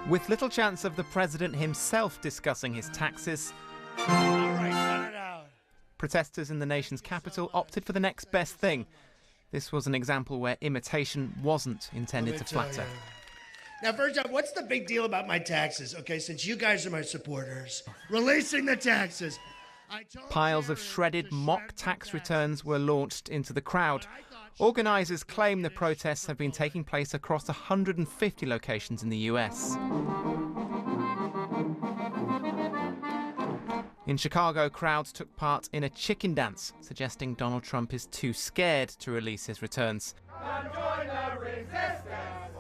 With little chance of the president himself discussing his taxes, protesters in the nation's capital opted for the next best thing. This was an example where imitation wasn't intended to flatter. Now, first up, what's the big deal about my taxes? Okay, since you guys are my supporters, releasing the taxes. Piles of shredded mock tax returns were launched into the crowd. Organisers claim the protests have been taking place across 150 locations in the US. In Chicago, crowds took part in a chicken dance, suggesting Donald Trump is too scared to release his returns.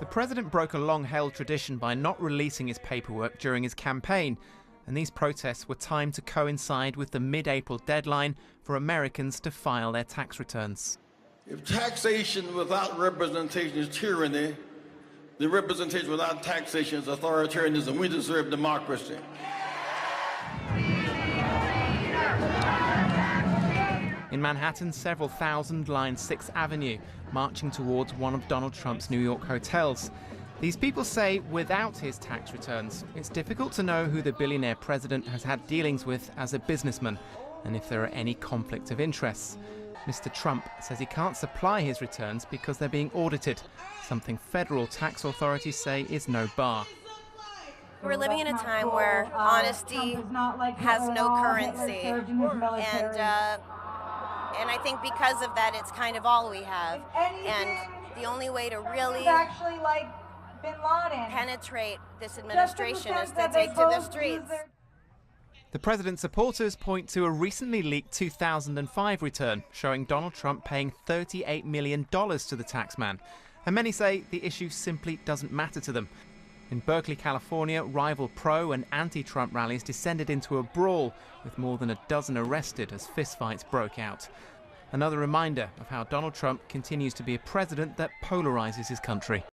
The president broke a long-held tradition by not releasing his paperwork during his campaign, and these protests were timed to coincide with the mid-April deadline for Americans to file their tax returns. If taxation without representation is tyranny, then representation without taxation is authoritarianism. We deserve democracy. In Manhattan, several thousand lined 6th Avenue, marching towards one of Donald Trump's New York hotels. These people say without his tax returns, it's difficult to know who the billionaire president has had dealings with as a businessman, and if there are any conflict of interests. Mr. Trump says he can't supply his returns because they're being audited, something federal tax authorities say is no bar. We're living in a time where honesty has no currency, and I think because of that, it's kind of all we have. And the only way to really penetrate this administration is to take to the streets. The president's supporters point to a recently leaked 2005 return showing Donald Trump paying $38 million to the taxman. And many say the issue simply doesn't matter to them. In Berkeley, California, rival pro- and anti-Trump rallies descended into a brawl, with more than a dozen arrested as fistfights broke out. Another reminder of how Donald Trump continues to be a president that polarizes his country.